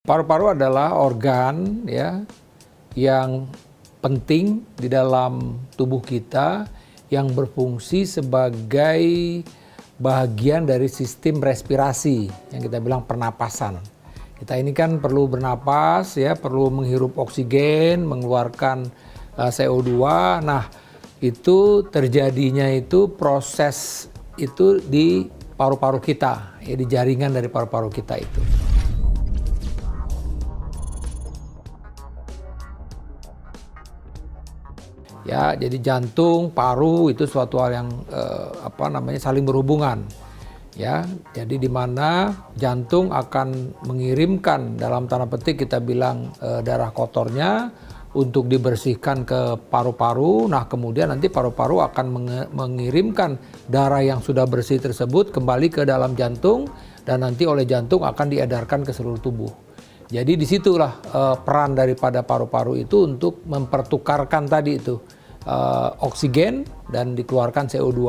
Paru-paru adalah organ ya yang penting di dalam tubuh kita yang berfungsi sebagai bagian dari sistem respirasi yang kita bilang pernapasan. Kita ini kan perlu bernapas ya, perlu menghirup oksigen, mengeluarkan CO2. Nah, itu terjadinya itu proses itu di paru-paru kita, ya di jaringan dari paru-paru kita itu. Ya, jadi jantung, paru itu suatu hal yang saling berhubungan. Ya, jadi di mana jantung akan mengirimkan dalam tanda petik kita bilang darah kotornya untuk dibersihkan ke paru-paru. Nah, kemudian nanti paru-paru akan mengirimkan darah yang sudah bersih tersebut kembali ke dalam jantung dan nanti oleh jantung akan diedarkan ke seluruh tubuh. Jadi disitulah peran daripada paru-paru itu untuk mempertukarkan tadi itu oksigen dan dikeluarkan CO2.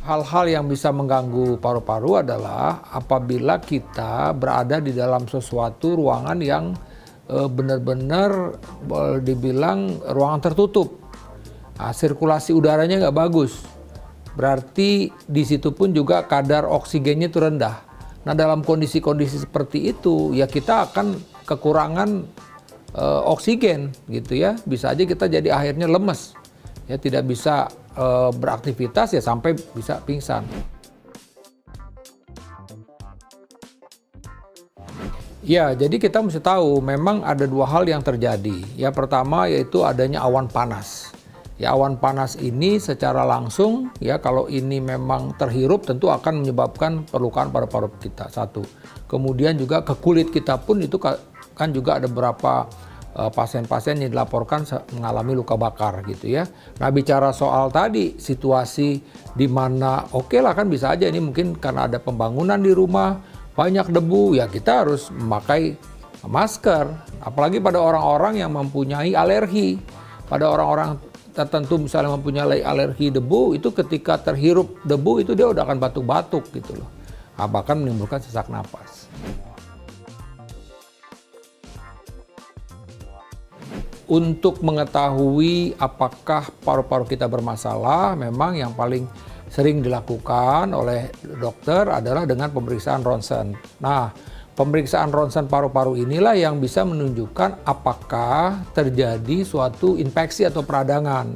Hal-hal yang bisa mengganggu paru-paru adalah apabila kita berada di dalam sesuatu ruangan yang benar-benar dibilang ruangan tertutup. Nah, sirkulasi udaranya nggak bagus. Berarti di situ pun juga kadar oksigennya itu rendah. Nah, dalam kondisi-kondisi seperti itu ya kita akan kekurangan oksigen gitu ya. Bisa aja kita jadi akhirnya lemes. Ya tidak bisa beraktivitas ya sampai bisa pingsan. Ya, jadi kita mesti tahu memang ada dua hal yang terjadi. Ya, pertama yaitu adanya awan panas. Ya, awan panas ini secara langsung ya kalau ini memang terhirup tentu akan menyebabkan perlukaan paru-paru kita. Satu. Kemudian juga ke kulit kita pun itu kan juga ada beberapa pasien-pasien yang dilaporkan mengalami luka bakar gitu ya. Nah, bicara soal tadi situasi di mana oke lah kan bisa aja ini mungkin karena ada pembangunan di rumah, banyak debu ya kita harus memakai masker. Apalagi pada orang-orang yang mempunyai alergi. Pada orang-orang tertentu misalnya mempunyai alergi debu itu ketika terhirup debu itu dia udah akan batuk-batuk gitu loh. Nah, bahkan menimbulkan sesak napas. Untuk mengetahui apakah paru-paru kita bermasalah, memang yang paling sering dilakukan oleh dokter adalah dengan pemeriksaan ronsen. Nah, pemeriksaan ronsen paru-paru inilah yang bisa menunjukkan apakah terjadi suatu infeksi atau peradangan.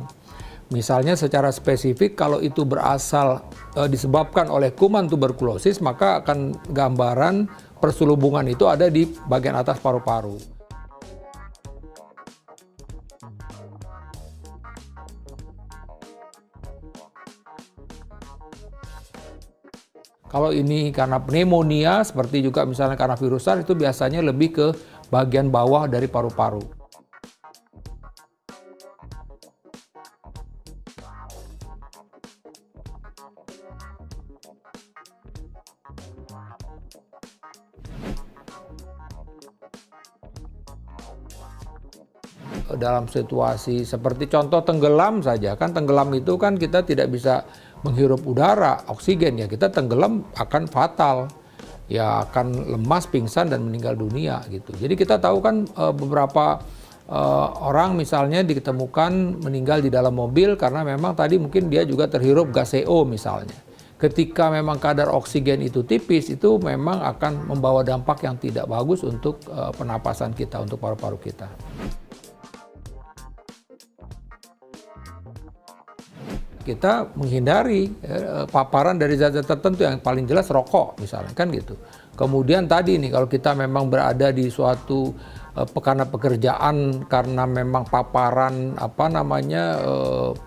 Misalnya secara spesifik kalau itu berasal disebabkan oleh kuman tuberkulosis, maka akan gambaran perselubungan itu ada di bagian atas paru-paru. Kalau ini karena pneumonia, seperti juga misalnya karena virus SARS, itu biasanya lebih ke bagian bawah dari paru-paru. Dalam situasi seperti contoh tenggelam saja, kan tenggelam itu kan kita tidak bisa menghirup udara, oksigen ya kita tenggelam akan fatal, ya akan lemas, pingsan dan meninggal dunia gitu. Jadi kita tahu kan beberapa orang misalnya ditemukan meninggal di dalam mobil karena memang tadi mungkin dia juga terhirup gas CO misalnya. Ketika memang kadar oksigen itu tipis, itu memang akan membawa dampak yang tidak bagus untuk pernapasan kita, untuk paru-paru kita. Kita menghindari paparan dari zat-zat tertentu yang paling jelas rokok misalnya kan gitu. Kemudian tadi nih kalau kita memang berada di suatu karena pekerjaan karena memang paparan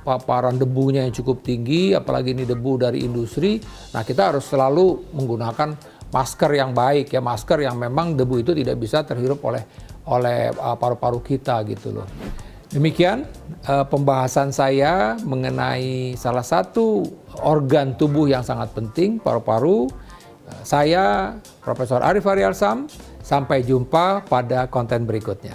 paparan debunya yang cukup tinggi, apalagi ini debu dari industri. Nah, kita harus selalu menggunakan masker yang baik ya, masker yang memang debu itu tidak bisa terhirup oleh paru-paru kita gitu loh. Demikian pembahasan saya mengenai salah satu organ tubuh yang sangat penting, paru-paru. Saya Profesor Arif Ariyalsam, sampai jumpa pada konten berikutnya.